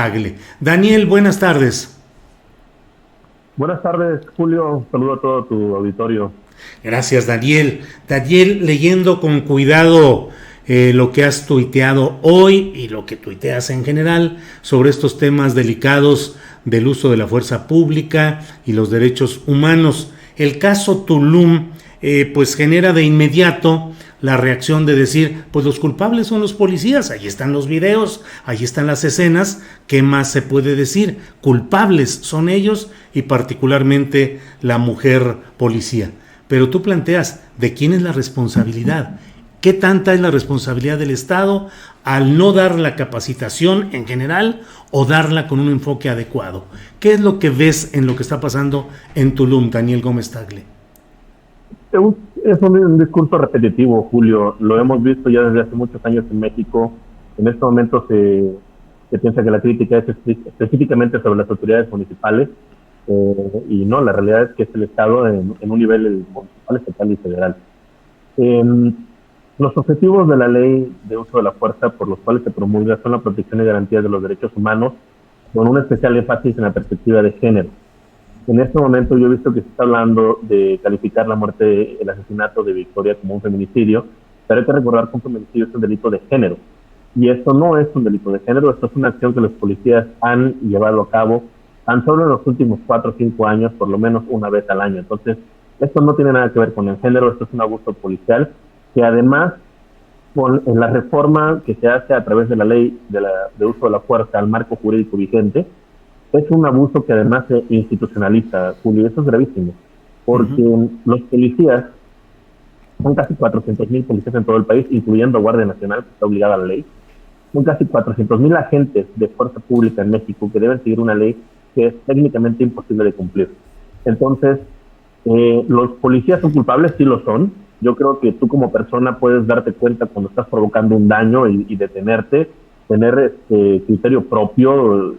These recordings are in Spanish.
Tagle. Daniel, buenas tardes. Buenas tardes, Julio. Saludo a todo tu auditorio. Gracias, Daniel. Daniel, leyendo con cuidado lo que has tuiteado hoy y lo que tuiteas en general sobre estos temas delicados del uso de la fuerza pública y los derechos humanos. El caso Tulum, pues genera de inmediato la reacción de decir, pues los culpables son los policías, ahí están los videos, ahí están las escenas, ¿qué más se puede decir? Culpables son ellos y particularmente la mujer policía. Pero tú planteas, ¿de quién es la responsabilidad? ¿Qué tanta es la responsabilidad del Estado al no dar la capacitación en general o darla con un enfoque adecuado? ¿Qué es lo que ves en lo que está pasando en Tulum, Daniel Gómez Tagle? Es un discurso repetitivo, Julio. Lo hemos visto ya desde hace muchos años en México. En este momento se piensa que la crítica es específicamente sobre las autoridades municipales, y no, la realidad es que es el Estado en un nivel municipal, estatal y federal. Los objetivos de la ley de uso de la fuerza por los cuales se promulga son la protección y garantía de los derechos humanos, con un especial énfasis en la perspectiva de género. En este momento yo he visto que se está hablando de calificar la muerte, el asesinato de Victoria como un feminicidio, pero hay que recordar que un feminicidio es un delito de género. Y esto no es un delito de género, esto es una acción que los policías han llevado a cabo tan solo en los últimos 4 o 5 años, por lo menos una vez al año. Entonces, esto no tiene nada que ver con el género, esto es un abuso policial que además, en la reforma que se hace a través de la ley de uso de la fuerza al marco jurídico vigente, es un abuso que además se institucionaliza, Julio. Eso es gravísimo, porque los policías, son casi 400,000 policías en todo el país, incluyendo Guardia Nacional, que está obligada a la ley. Son casi 400,000 agentes de fuerza pública en México que deben seguir una ley que es técnicamente imposible de cumplir. Entonces, los policías son culpables, sí lo son. Yo creo que tú como persona puedes darte cuenta cuando estás provocando un daño y detenerte, tener criterio propio,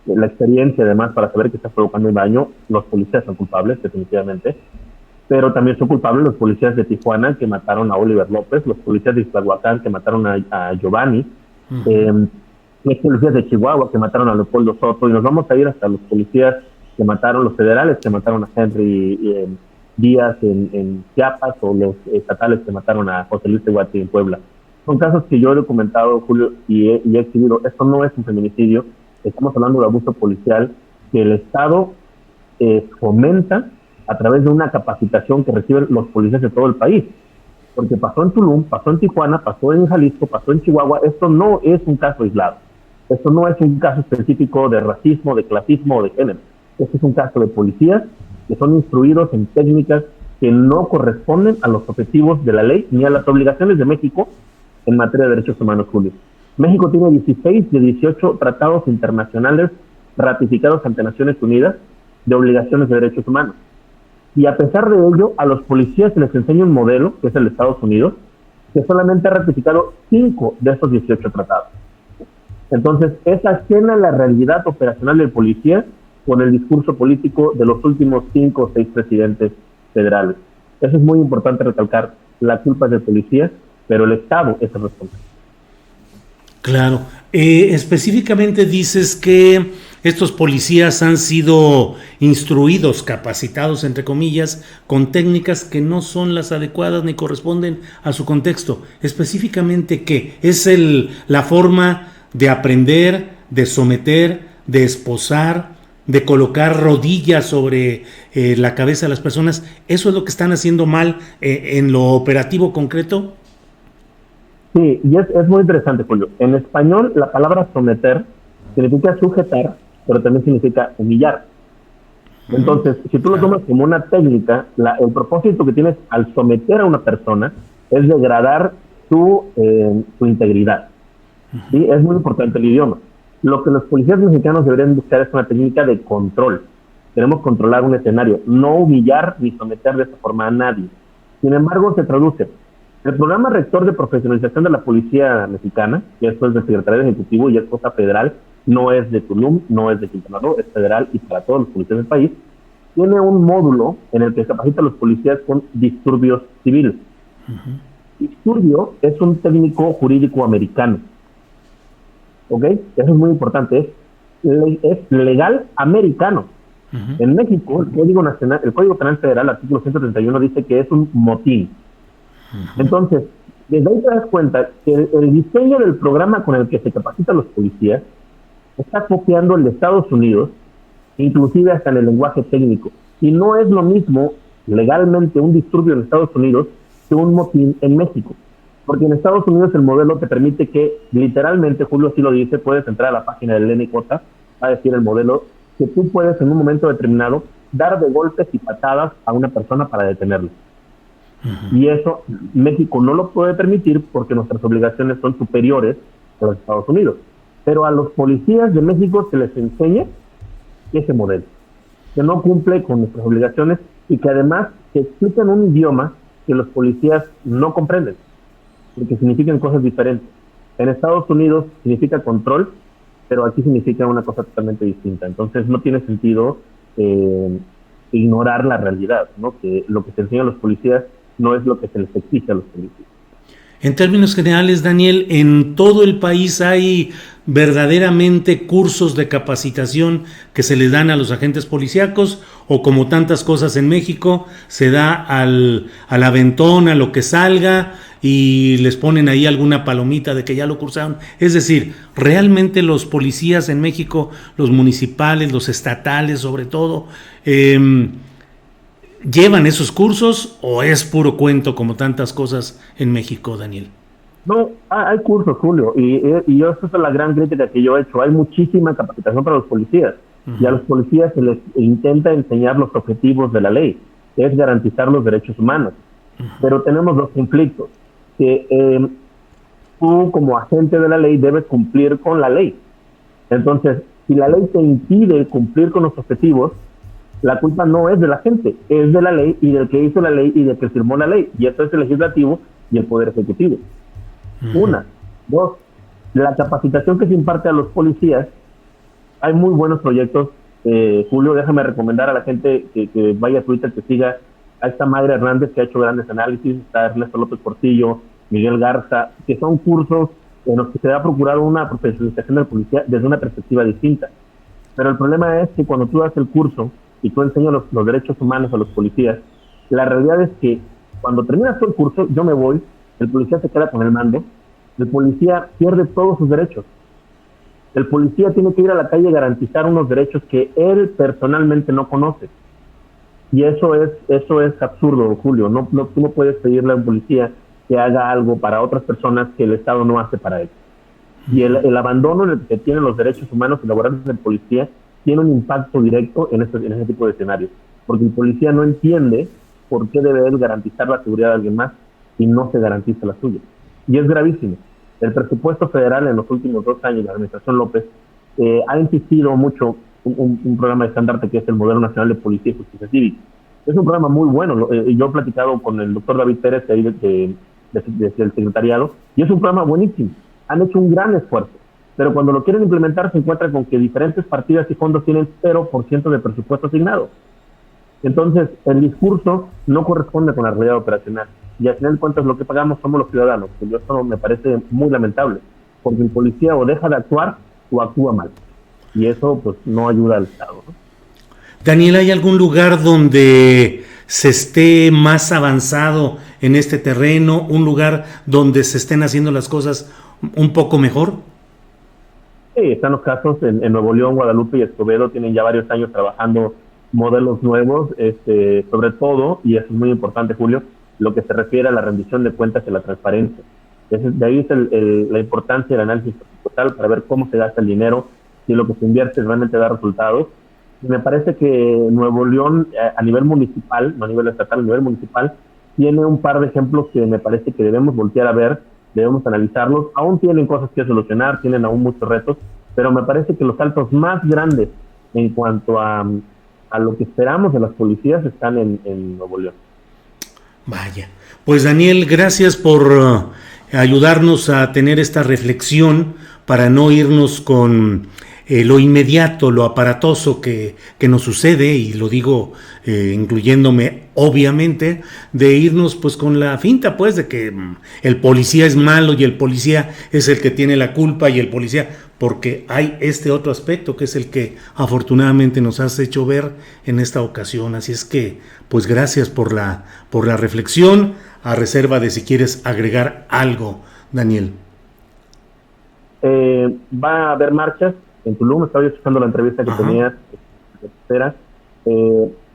la experiencia además para saber que estás provocando un daño. Los policías son culpables, definitivamente, pero también son culpables los policías de Tijuana que mataron a Oliver López, los policías de Ixtlahuacán que mataron a Giovanni, los policías de Chihuahua que mataron a Leopoldo Soto, y nos vamos a ir hasta los policías que mataron, los federales que mataron a Henry Díaz en Chiapas, o los estatales que mataron a José Luis Tehuati en Puebla. Son casos que yo he documentado, Julio, y he exhibido. Esto no es un feminicidio, estamos hablando de abuso policial que el Estado fomenta a través de una capacitación que reciben los policías de todo el país. Porque pasó en Tulum, pasó en Tijuana, pasó en Jalisco, pasó en Chihuahua. Esto no es un caso aislado. Esto no es un caso específico de racismo, de clasismo o de género. Este es un caso de policías que son instruidos en técnicas que no corresponden a los objetivos de la ley ni a las obligaciones de México en materia de derechos humanos, Julio. México tiene 16 de 18 tratados internacionales ratificados ante Naciones Unidas de obligaciones de derechos humanos. Y a pesar de ello, a los policías se les enseña un modelo, que es el de Estados Unidos, que solamente ha ratificado 5 de estos 18 tratados. Entonces, es ajena la realidad operacional del policía con el discurso político de los últimos 5 o 6 presidentes federales. Eso es muy importante recalcar. La culpa es del policía, pero el Estado es el responsable. Claro. Específicamente dices que estos policías han sido instruidos, capacitados, entre comillas, con técnicas que no son las adecuadas ni corresponden a su contexto. Específicamente, ¿qué? ¿Es la forma de aprender, de someter, de esposar, de colocar rodillas sobre la cabeza de las personas? ¿Eso es lo que están haciendo mal en lo operativo concreto? Sí, y es muy interesante, Julio. En español, la palabra someter significa sujetar, pero también significa humillar. Entonces, si tú lo tomas como una técnica, el propósito que tienes al someter a una persona es degradar su integridad. ¿Sí? Es muy importante el idioma. Lo que los policías mexicanos deberían buscar es una técnica de control. Queremos controlar un escenario, no humillar ni someter de esa forma a nadie. Sin embargo, se traduce. El programa rector de profesionalización de la policía mexicana, que esto es del Secretario Ejecutivo y es cosa federal, no es de Tulum, no es de Quintana Roo, es federal y para todos los policías del país, tiene un módulo en el que capacita a los policías con disturbios civiles. Disturbio es un técnico jurídico americano. ¿ok? Eso es muy importante, es legal americano. Uh-huh. En México, el Código Penal Federal, artículo 131, dice que es un motín. Uh-huh. Entonces, desde ahí te das cuenta que el diseño del programa con el que se capacitan los policías está copiando el de Estados Unidos, inclusive hasta en el lenguaje técnico. Y no es lo mismo legalmente un disturbio en Estados Unidos que un motín en México. Porque en Estados Unidos el modelo te permite que, literalmente, Julio así lo dice, puedes entrar a la página del NJ, va a decir el modelo, que tú puedes en un momento determinado dar de golpes y patadas a una persona para detenerlo. Uh-huh. Y eso México no lo puede permitir porque nuestras obligaciones son superiores a los Estados Unidos. Pero a los policías de México se les enseña ese modelo, que no cumple con nuestras obligaciones y que además se explica en un idioma que los policías no comprenden, porque significan cosas diferentes. En Estados Unidos significa control, pero aquí significa una cosa totalmente distinta. Entonces no tiene sentido ignorar la realidad, ¿no? Que lo que se enseña a los policías no es lo que se les exige a los policías. En términos generales, Daniel, ¿en todo el país hay verdaderamente cursos de capacitación que se les dan a los agentes policíacos, o como tantas cosas en México, se da al aventón, a lo que salga, y les ponen ahí alguna palomita de que ya lo cursaron? Es decir, ¿realmente los policías en México, los municipales, los estatales sobre todo, llevan esos cursos, o es puro cuento como tantas cosas en México, Daniel? No, hay cursos, Julio, y esa es la gran crítica que yo he hecho. Hay muchísima capacitación para los policías, uh-huh. Y a los policías se les intenta enseñar los objetivos de la ley, que es garantizar los derechos humanos. Uh-huh. Pero tenemos dos conflictos, que tú como agente de la ley debes cumplir con la ley. Entonces, si la ley te impide cumplir con los objetivos, la culpa no es de la gente, es de la ley y del que hizo la ley y del que firmó la ley. Y eso es el legislativo y el poder ejecutivo. Uh-huh. Una. Dos, la capacitación que se imparte a los policías, hay muy buenos proyectos. Julio, déjame recomendar a la gente que vaya a Twitter, que siga a esta Mayra Hernández, que ha hecho grandes análisis, está Ernesto López Portillo, Miguel Garza, que son cursos en los que se ha procurado una profesionalización del policía desde una perspectiva distinta. Pero el problema es que cuando tú das el curso y tú enseñas los derechos humanos a los policías, la realidad es que cuando terminas todo el curso, yo me voy, el policía se queda con el mando, el policía pierde todos sus derechos. El policía tiene que ir a la calle y garantizar unos derechos que él personalmente no conoce. Y eso es absurdo, Julio. Tú no puedes pedirle a un policía que haga algo para otras personas que el Estado no hace para él. Y el abandono en el que tienen los derechos humanos y laborales del policía tiene un impacto directo en ese tipo de escenarios. Porque el policía no entiende por qué debe él garantizar la seguridad de alguien más y no se garantiza la suya. Y es gravísimo. El presupuesto federal en los últimos 2 años de la administración López ha insistido mucho un programa de estandarte que es el Modelo Nacional de Policía y Justicia Cívica. Es un programa muy bueno. Yo he platicado con el doctor David Pérez del secretariado, y es un programa buenísimo. Han hecho un gran esfuerzo, pero cuando lo quieren implementar se encuentran con que diferentes partidas y fondos tienen 0% de presupuesto asignado. Entonces, el discurso no corresponde con la realidad operacional. Y al final de cuentas lo que pagamos somos los ciudadanos. Y esto me parece muy lamentable, porque el policía o deja de actuar o actúa mal. Y eso pues no ayuda al Estado, ¿no? Daniel, ¿hay algún lugar donde se esté más avanzado en este terreno? ¿Un lugar donde se estén haciendo las cosas un poco mejor? Sí, están los casos en Nuevo León, Guadalupe y Escobedo. Tienen ya varios años trabajando modelos nuevos, sobre todo, y eso es muy importante, Julio, lo que se refiere a la rendición de cuentas y la transparencia. De ahí es la importancia del análisis total para ver cómo se gasta el dinero, si lo que se invierte realmente da resultados. Y me parece que Nuevo León, a nivel municipal, no a nivel estatal, a nivel municipal, tiene un par de ejemplos que me parece que debemos voltear a ver, debemos analizarlos. Aún tienen cosas que solucionar, tienen aún muchos retos, pero me parece que los saltos más grandes en cuanto a lo que esperamos de las policías están en Nuevo León. Vaya, pues Daniel, gracias por ayudarnos a tener esta reflexión para no irnos con lo inmediato, lo aparatoso que nos sucede, y lo digo incluyéndome obviamente, de irnos pues con la finta pues de que el policía es malo y el policía es el que tiene la culpa y el policía, porque hay este otro aspecto que es el que afortunadamente nos has hecho ver en esta ocasión. Así es que pues gracias por la reflexión, a reserva de si quieres agregar algo, Daniel. Va a haber marchas en Tulum. Estaba yo escuchando la entrevista que tenías,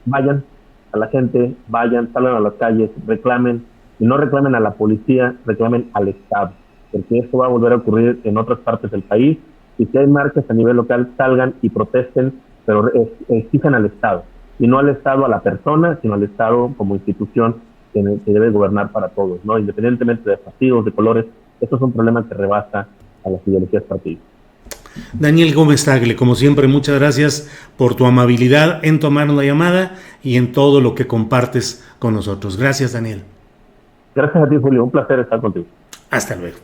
vayan a la gente, salgan a las calles, reclamen, y no reclamen a la policía, reclamen al Estado, porque esto va a volver a ocurrir en otras partes del país, y si hay marchas a nivel local, salgan y protesten, pero exijan al Estado, y no al Estado a la persona, sino al Estado como institución que debe gobernar para todos, ¿no? Independientemente de partidos, de colores. Esto es un problema que rebasa a las ideologías partidistas. Daniel Gómez Tagle, como siempre, muchas gracias por tu amabilidad en tomar una llamada y en todo lo que compartes con nosotros. Gracias, Daniel. Gracias a ti, Julio. Un placer estar contigo. Hasta luego.